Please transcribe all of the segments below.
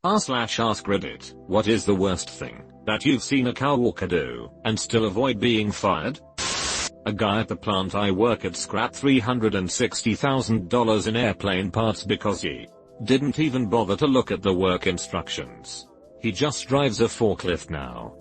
r/AskReddit, what is the worst thing that you've seen a coworker do and still avoid being fired? A guy at the plant I work at scrapped $360,000 in airplane parts because he didn't even bother to look at the work instructions. He just drives a forklift now.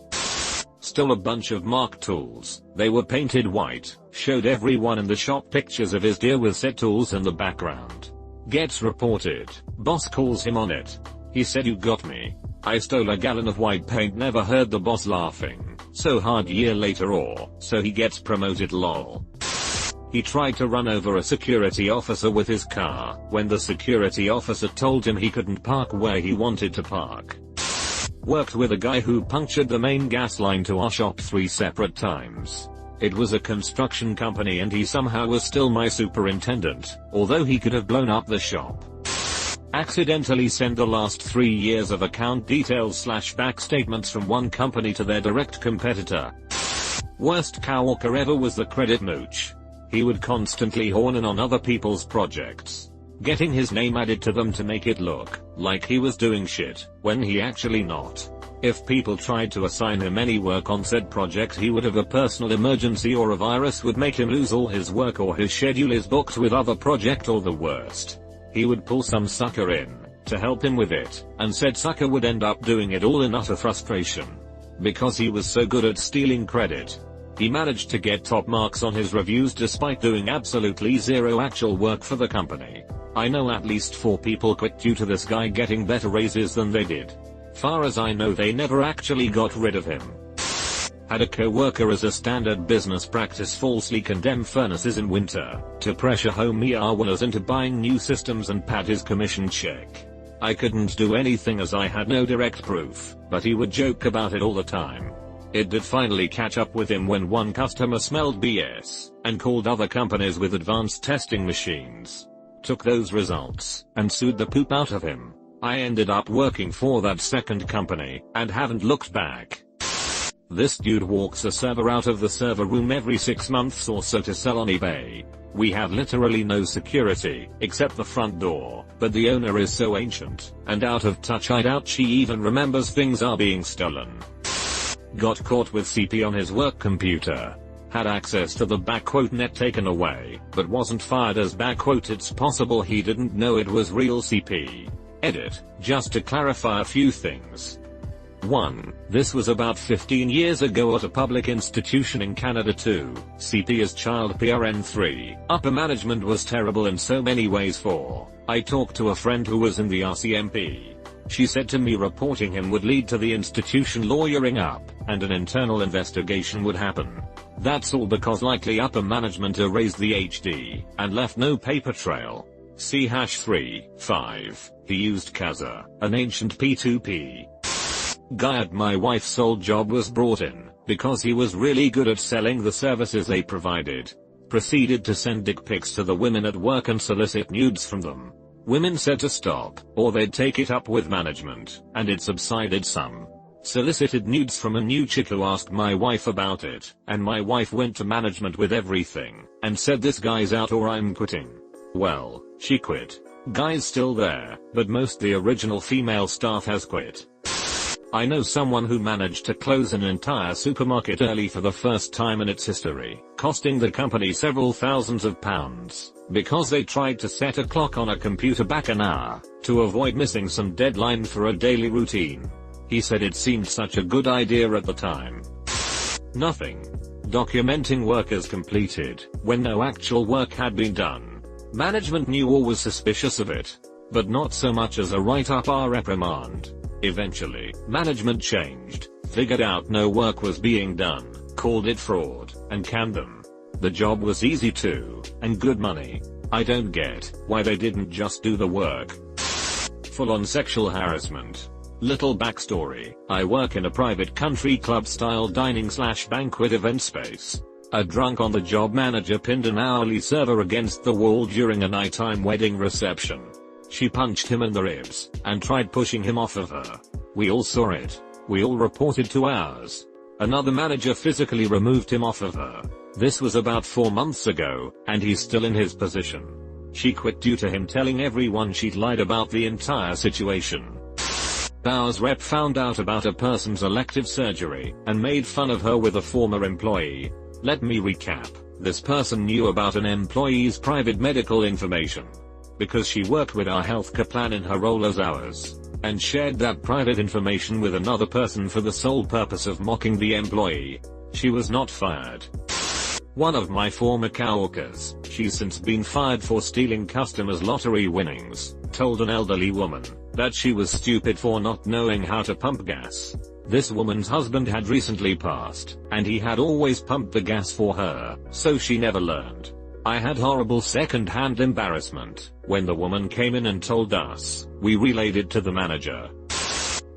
Stole a bunch of Mark tools. They were painted white. Showed everyone in the shop pictures of his deer with set tools in the background. Gets reported. Boss calls him on it. He said, "You got me. I stole a gallon of white paint." Never heard the boss laughing so hard. Year later, or so he gets promoted, lol. He tried to run over a security officer with his car when the security officer told him he couldn't park where he wanted to park. Worked with a guy who punctured the main gas line to our shop 3 separate times. It was a construction company and he somehow was still my superintendent, although he could have blown up the shop. Accidentally sent the last 3 years of account details / back statements from one company to their direct competitor. Worst coworker ever was the credit mooch. He would constantly horn in on other people's projects, getting his name added to them to make it look like he was doing shit, when he actually not. If people tried to assign him any work on said project, he would have a personal emergency or a virus would make him lose all his work, or his schedule is booked with other project, or the worst, he would pull some sucker in to help him with it, and said sucker would end up doing it all in utter frustration. Because he was so good at stealing credit, he managed to get top marks on his reviews despite doing absolutely zero actual work for the company. I know at least 4 people quit due to this guy getting better raises than they did. Far as I know, they never actually got rid of him. Had a coworker as a standard business practice falsely condemn furnaces in winter to pressure home owners into buying new systems and pad his commission check. I couldn't do anything as I had no direct proof, but he would joke about it all the time. It did finally catch up with him when one customer smelled BS and called other companies with advanced testing machines. Took those results and sued the poop out of him. I ended up working for that second company and haven't looked back. This dude walks a server out of the server room every 6 months or so to sell on eBay. We have literally no security except the front door, but the owner is so ancient and out of touch I doubt she even remembers things are being stolen. Got caught with CP on his work computer. Had access to the net taken away, but wasn't fired as it's possible he didn't know it was real CP. Edit, just to clarify a few things. 1. This was about 15 years ago at a public institution in Canada. 2. CP is child PRN. 3. Upper management was terrible in so many ways. 4. I talked to a friend who was in the RCMP. She said to me reporting him would lead to the institution lawyering up, and an internal investigation would happen. That's all because likely upper management erased the HD, and left no paper trail. See #3.5. He used Kazaa, an ancient P2P. Guy at my wife's old job was brought in because he was really good at selling the services they provided. Proceeded to send dick pics to the women at work and solicit nudes from them. Women said to stop, or they'd take it up with management, and it subsided some. Solicited nudes from a new chick who asked my wife about it, and my wife went to management with everything, and said this guy's out or I'm quitting. Well, she quit. Guy's still there, but most the original female staff has quit. I know someone who managed to close an entire supermarket early for the first time in its history, costing the company several thousands of pounds, because they tried to set a clock on a computer back an hour, to avoid missing some deadline for a daily routine. He said it seemed such a good idea at the time. Nothing. Documenting workers completed, when no actual work had been done. Management knew or was suspicious of it, but not so much as a write-up or reprimand. Eventually, management changed, figured out no work was being done, called it fraud, and canned them. The job was easy too, and good money. I don't get why they didn't just do the work. Full-on sexual harassment. Little backstory, I work in a private country club style dining / banquet event space. A drunk on the job manager pinned an hourly server against the wall during a nighttime wedding reception. She punched him in the ribs, and tried pushing him off of her. We all saw it. We all reported to ours. Another manager physically removed him off of her. This was about 4 months ago, and he's still in his position. She quit due to him telling everyone she'd lied about the entire situation. Ours rep found out about a person's elective surgery and made fun of her with a former employee. Let me recap. This person knew about an employee's private medical information because she worked with our healthcare plan in her role as ours, and shared that private information with another person for the sole purpose of mocking the employee. She was not fired. One of my former coworkers, she's since been fired for stealing customers' lottery winnings, told an elderly woman that she was stupid for not knowing how to pump gas. This woman's husband had recently passed, and he had always pumped the gas for her, so she never learned. I had horrible second-hand embarrassment when the woman came in and told us. We relayed it to the manager.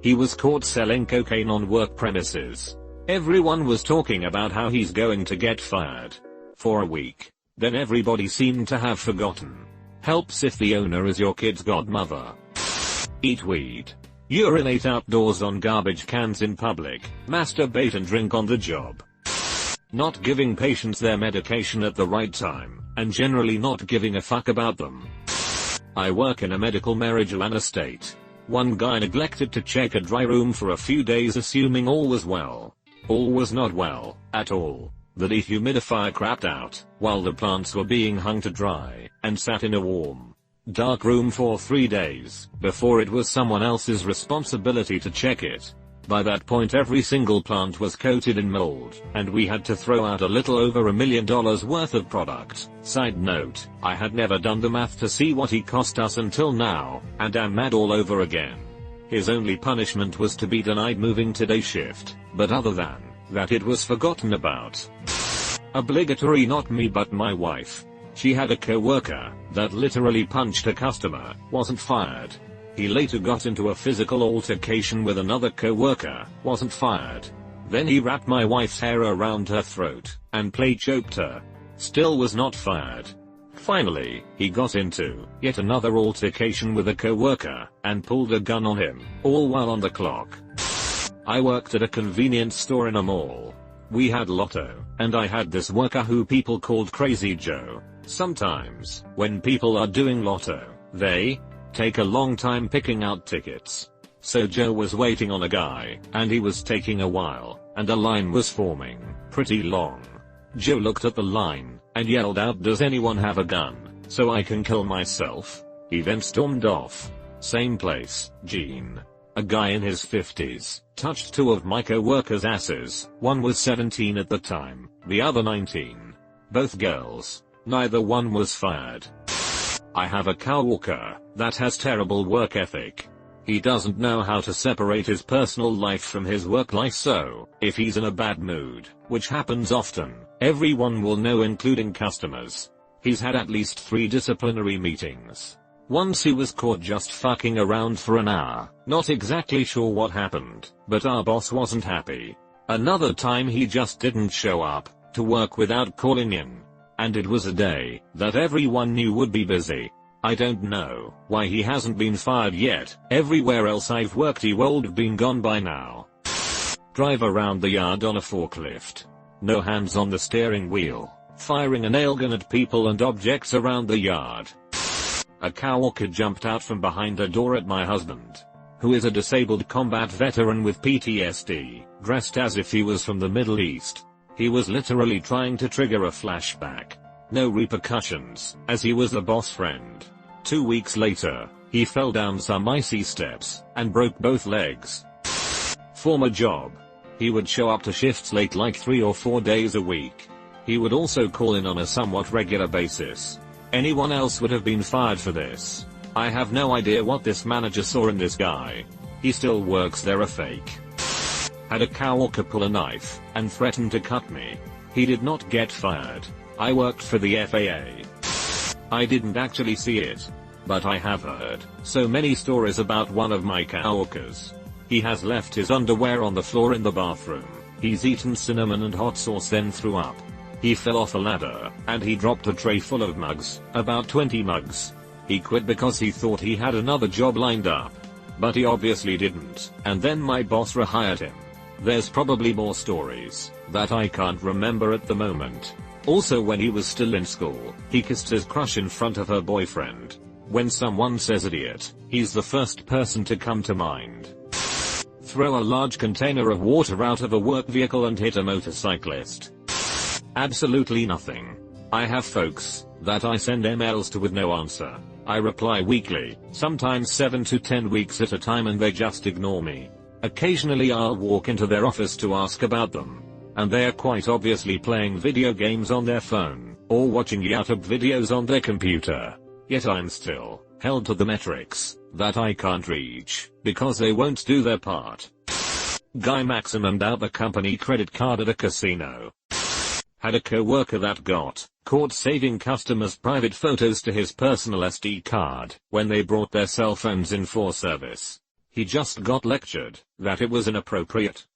He was caught selling cocaine on work premises. Everyone was talking about how he's going to get fired for a week. Then everybody seemed to have forgotten. Helps if the owner is your kid's godmother. Eat weed. Urinate outdoors on garbage cans in public. Masturbate and drink on the job. Not giving patients their medication at the right time, and generally not giving a fuck about them. I work in a medical marijuana state. One guy neglected to check a dry room for a few days assuming all was well. All was not well, at all. The dehumidifier crapped out, while the plants were being hung to dry, and sat in a warm, dark room for 3 days, before it was someone else's responsibility to check it. By that point every single plant was coated in mold, and we had to throw out a little over $1 million worth of product. Side note, I had never done the math to see what he cost us until now, and am mad all over again. His only punishment was to be denied moving to day shift, but other than that it was forgotten about. Obligatory not me but my wife. She had a coworker that literally punched a customer, wasn't fired. He later got into a physical altercation with another coworker, wasn't fired. Then he wrapped my wife's hair around her throat and play choked her. Still was not fired. Finally, he got into yet another altercation with a coworker and pulled a gun on him, all while on the clock. I worked at a convenience store in a mall. We had lotto, and I had this worker who people called Crazy Joe. Sometimes, when people are doing lotto, they take a long time picking out tickets. So Joe was waiting on a guy, and he was taking a while, and a line was forming, pretty long. Joe looked at the line, and yelled out, "Does anyone have a gun, so I can kill myself?" He then stormed off. Same place, Gene. A guy in his 50s, touched 2 of my co-workers' asses. One was 17 at the time, the other 19. Both girls. Neither one was fired. I have a coworker that has terrible work ethic. He doesn't know how to separate his personal life from his work life, so if he's in a bad mood, which happens often, everyone will know including customers. He's had at least 3 disciplinary meetings. Once he was caught just fucking around for an hour, not exactly sure what happened, but our boss wasn't happy. Another time he just didn't show up to work without calling in. And it was a day that everyone knew would be busy. I don't know why he hasn't been fired yet. Everywhere else I've worked he would have been gone by now. Drive around the yard on a forklift. No hands on the steering wheel. Firing a nail gun at people and objects around the yard. A coworker jumped out from behind a door at my husband, who is a disabled combat veteran with PTSD, dressed as if he was from the Middle East. He was literally trying to trigger a flashback. No repercussions, as he was a boss friend. 2 weeks later, he fell down some icy steps and broke both legs. Former job. He would show up to shifts late like 3 or 4 days a week. He would also call in on a somewhat regular basis. Anyone else would have been fired for this. I have no idea what this manager saw in this guy. He still works there, a fake. Had a coworker pull a knife and threatened to cut me. He did not get fired. I worked for the FAA. I didn't actually see it, but I have heard so many stories about one of my coworkers. He has left his underwear on the floor in the bathroom. He's eaten cinnamon and hot sauce then threw up. He fell off a ladder, and he dropped a tray full of mugs, about 20 mugs. He quit because he thought he had another job lined up. But he obviously didn't, and then my boss rehired him. There's probably more stories that I can't remember at the moment. Also, when he was still in school, he kissed his crush in front of her boyfriend. When someone says idiot, he's the first person to come to mind. Throw a large container of water out of a work vehicle and hit a motorcyclist. Absolutely nothing. I have folks that I send emails to with no answer. I reply weekly, sometimes 7 to 10 weeks at a time, and they just ignore me. Occasionally I'll walk into their office to ask about them, and they are quite obviously playing video games on their phone, or watching YouTube videos on their computer. Yet I'm still held to the metrics that I can't reach, because they won't do their part. Guy maximed out the company credit card at a casino. Had a coworker that got caught saving customers' private photos to his personal SD card when they brought their cell phones in for service. He just got lectured that it was inappropriate.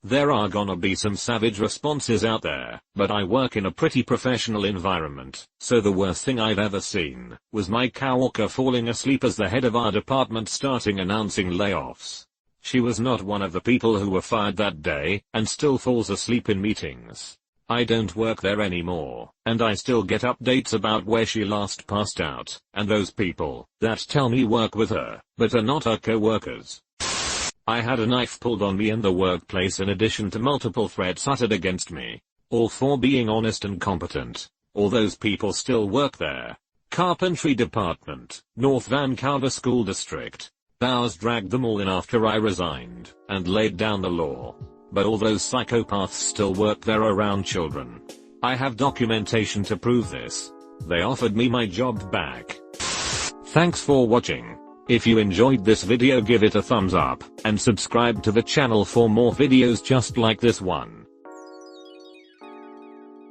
There are gonna be some savage responses out there, but I work in a pretty professional environment, so the worst thing I've ever seen was my coworker falling asleep as the head of our department starting announcing layoffs. She was not one of the people who were fired that day, and still falls asleep in meetings. I don't work there anymore, and I still get updates about where she last passed out, and those people that tell me work with her, but are not her coworkers. I had a knife pulled on me in the workplace in addition to multiple threats uttered against me, all for being honest and competent. All those people still work there. Carpentry Department, North Vancouver School District. Bowers dragged them all in after I resigned, and laid down the law. But all those psychopaths still work there around children. I have documentation to prove this. They offered me my job back. Thanks for watching. If you enjoyed this video, give it a thumbs up, and subscribe to the channel for more videos just like this one.